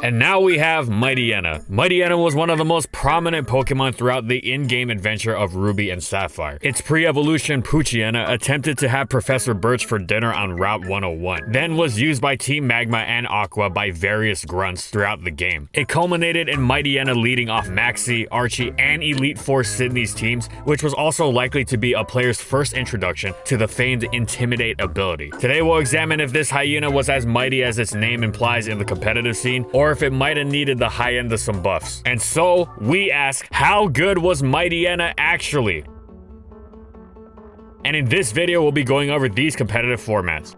And now we have Mightyena. Mightyena was one of the most prominent Pokemon throughout the in-game adventure of Ruby and Sapphire. Its pre-evolution Poochyena attempted to have Professor Birch for dinner on Route 101, then was used by Team Magma and Aqua by various grunts throughout the game. It culminated in Mightyena leading off Maxie, Archie, and Elite Four Sydney's teams, which was also likely to be a player's first introduction to the famed Intimidate ability. Today we'll examine if this hyena was as mighty as its name implies in the competitive scene, or if it might have needed the high end of some buffs. And so, we ask, how good was Mightyena actually? And in this video, we'll be going over these competitive formats.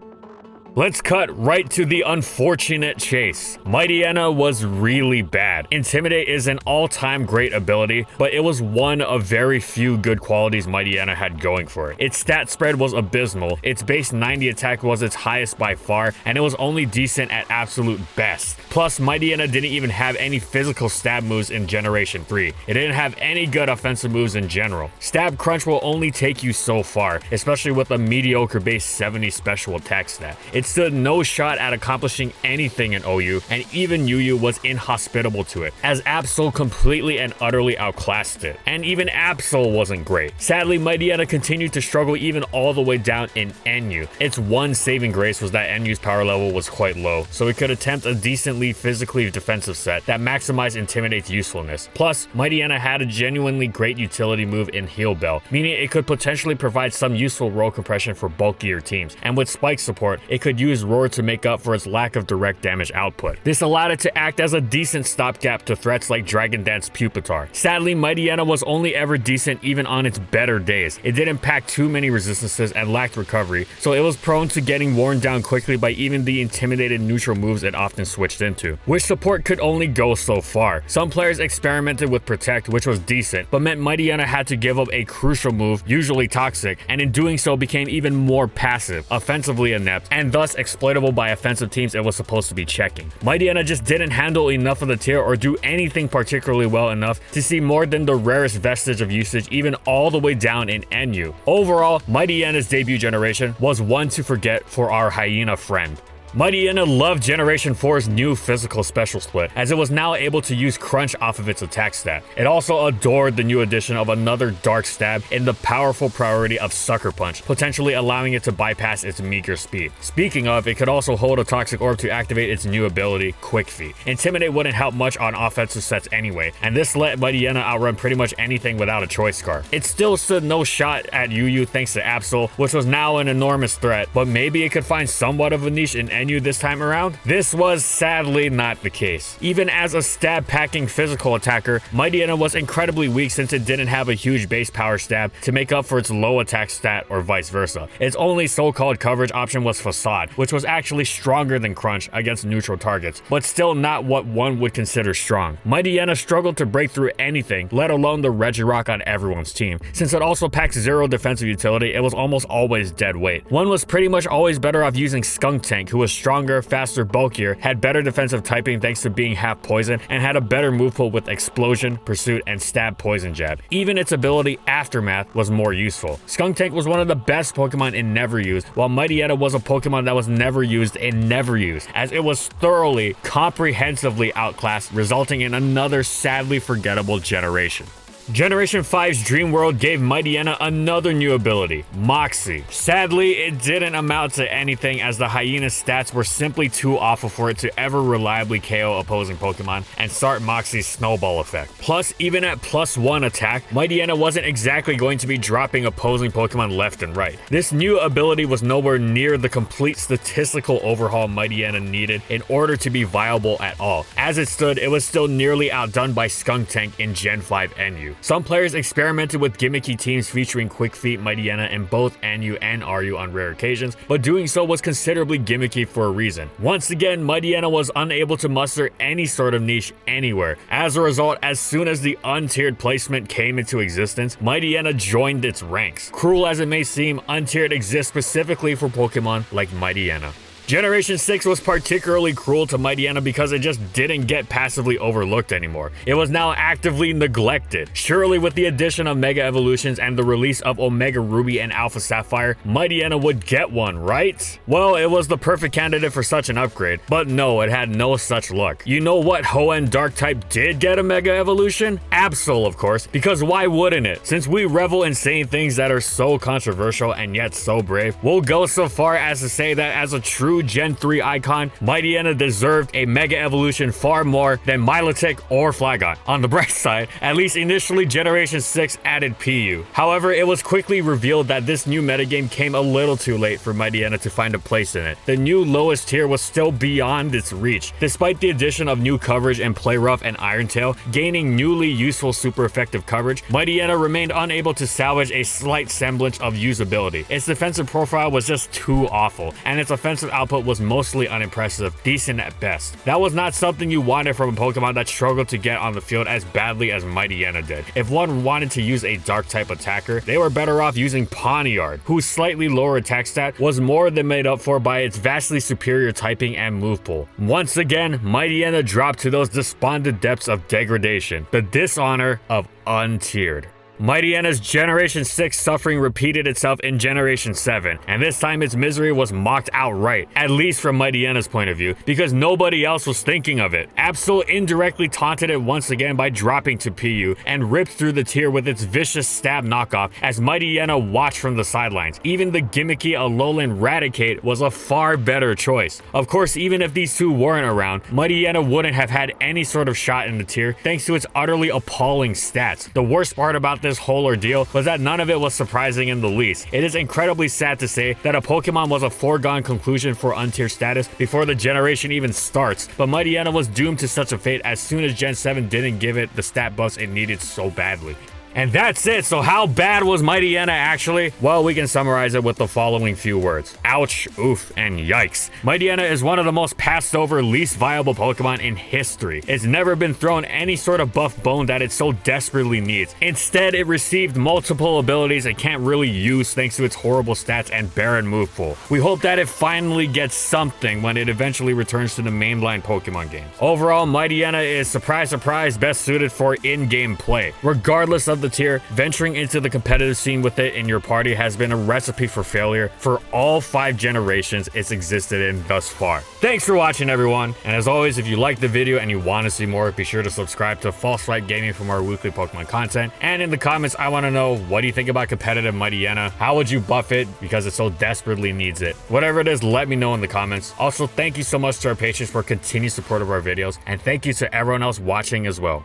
Let's cut right to the unfortunate chase. Mightyena was really bad. Intimidate is an all-time great ability, but it was one of very few good qualities Mightyena had going for it. Its stat spread was abysmal, its base 90 attack was its highest by far, and it was only decent at absolute best. Plus, Mightyena didn't even have any physical stab moves in Generation 3. It didn't have any good offensive moves in general. Stab Crunch will only take you so far, especially with a mediocre base 70 special attack stat. It stood no shot at accomplishing anything in OU, and even UU was inhospitable to it, as Absol completely and utterly outclassed it. And even Absol wasn't great. Sadly, Mightyena continued to struggle even all the way down in NU. Its one saving grace was that NU's power level was quite low, so it could attempt a decently physically defensive set that maximized Intimidate's usefulness. Plus, Mightyena had a genuinely great utility move in Heal Bell, meaning it could potentially provide some useful roll compression for bulkier teams, and with Spike support, it could use Roar to make up for its lack of direct damage output. This allowed it to act as a decent stopgap to threats like Dragon Dance Pupitar. Sadly, Mightyena was only ever decent even on its better days. It didn't pack too many resistances and lacked recovery, so it was prone to getting worn down quickly by even the intimidated neutral moves it often switched into, which support could only go so far. Some players experimented with Protect, which was decent, but meant Mightyena had to give up a crucial move, usually Toxic, and in doing so became even more passive, offensively inept, and thus exploitable by offensive teams it was supposed to be checking. Mightyena just didn't handle enough of the tier or do anything particularly well enough to see more than the rarest vestige of usage even all the way down in NU. Overall, Mightyena's debut generation was one to forget for our hyena friend. Mightyena loved Generation 4's new physical special split, as it was now able to use Crunch off of its attack stat. It also adored the new addition of another Dark Stab in the powerful priority of Sucker Punch, potentially allowing it to bypass its meager speed. Speaking of, it could also hold a Toxic Orb to activate its new ability, Quick Feet. Intimidate wouldn't help much on offensive sets anyway, and this let Mightyena outrun pretty much anything without a choice scarf. It still stood no shot at UU thanks to Absol, which was now an enormous threat, but maybe it could find somewhat of a niche in NU this time around? This was sadly not the case. Even as a stab-packing physical attacker, Mightyena was incredibly weak since it didn't have a huge base power stab to make up for its low attack stat or vice versa. Its only so-called coverage option was Facade, which was actually stronger than Crunch against neutral targets, but still not what one would consider strong. Mightyena struggled to break through anything, let alone the Regirock on everyone's team. Since it also packs zero defensive utility, it was almost always dead weight. One was pretty much always better off using Skunk Tank, who was stronger, faster, bulkier, had better defensive typing thanks to being half poison, and had a better move pool with Explosion, Pursuit, and Stab Poison Jab. Even its ability Aftermath was more useful. Skunk Tank was one of the best Pokemon in Never Used, while Mightyena was a Pokemon that was never used in Never Used, as it was thoroughly, comprehensively outclassed, resulting in another sadly forgettable generation. Generation 5's Dream World gave Mightyena another new ability, Moxie. Sadly, it didn't amount to anything as the hyena's stats were simply too awful for it to ever reliably KO opposing Pokemon and start Moxie's snowball effect. Plus, even at +1 attack, Mightyena wasn't exactly going to be dropping opposing Pokemon left and right. This new ability was nowhere near the complete statistical overhaul Mightyena needed in order to be viable at all. As it stood, it was still nearly outdone by Skunk Tank in Gen 5 NU. Some players experimented with gimmicky teams featuring Quick Feet Mightyena in both NU and RU on rare occasions, but doing so was considerably gimmicky for a reason. Once again, Mightyena was unable to muster any sort of niche anywhere. As a result, as soon as the untiered placement came into existence, Mightyena joined its ranks. Cruel as it may seem, untiered exists specifically for Pokemon like Mightyena. Generation 6 was particularly cruel to Mightyena because it just didn't get passively overlooked anymore. It was now actively neglected. Surely with the addition of Mega Evolutions and the release of Omega Ruby and Alpha Sapphire, Mightyena would get one, right? Well, it was the perfect candidate for such an upgrade, but no, it had no such luck. You know what Hoenn Dark type did get a Mega Evolution? Absol, of course, because why wouldn't it? Since we revel in saying things that are so controversial and yet so brave, we'll go so far as to say that as a true Gen 3 icon, Mightyena deserved a Mega Evolution far more than Milotic or Flygon. On the bright side, at least initially Generation 6 added PU. However, it was quickly revealed that this new metagame came a little too late for Mightyena to find a place in it. The new lowest tier was still beyond its reach. Despite the addition of new coverage in Play Rough and Iron Tail, gaining newly useful super effective coverage, Mightyena remained unable to salvage a slight semblance of usability. Its defensive profile was just too awful, and its offensive output was mostly unimpressive, decent at best. That was not something you wanted from a Pokemon that struggled to get on the field as badly as Mightyena did. If one wanted to use a dark type attacker, they were better off using Pawniard, whose slightly lower attack stat was more than made up for by its vastly superior typing and move pool. Once again, Mightyena dropped to those despondent depths of degradation, the dishonor of untiered. Mightyena's Generation 6 suffering repeated itself in Generation 7, and this time its misery was mocked outright, at least from Mightyena's point of view, because nobody else was thinking of it. Absol indirectly taunted it once again by dropping to PU, and ripped through the tier with its vicious stab knockoff as Mightyena watched from the sidelines. Even the gimmicky Alolan Raticate was a far better choice. Of course, even if these two weren't around, Mightyena wouldn't have had any sort of shot in the tier thanks to its utterly appalling stats. The worst part about this whole ordeal was that none of it was surprising in the least. It is incredibly sad to say that a Pokemon was a foregone conclusion for untier status before the generation even starts, but Mightyena was doomed to such a fate as soon as Gen 7 didn't give it the stat buffs it needed so badly. And that's it. So how bad was Mightyena actually? Well, we can summarize it with the following few words. Ouch, oof, and yikes. Mightyena is one of the most passed over, least viable Pokemon in history. It's never been thrown any sort of buff bone that it so desperately needs. Instead, it received multiple abilities it can't really use thanks to its horrible stats and barren move pool. We hope that it finally gets something when it eventually returns to the mainline Pokemon games. Overall, Mightyena is, surprise surprise, best suited for in-game play. Regardless of the tier, venturing into the competitive scene with it in your party has been a recipe for failure for all 5 generations it's existed in thus far. Thanks for watching, everyone, and as always, if you liked the video and you want to see more, be sure to subscribe to False Light Gaming for more weekly Pokemon content. And in the comments, I want to know, what do you think about competitive Mightyena? How would you buff it because it so desperately needs it? Whatever it is, let me know in the comments. Also, thank you so much to our patrons for continued support of our videos, and thank you to everyone else watching as well.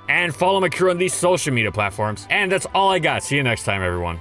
And follow my crew on these social media platforms. And that's all I got. See you next time, everyone.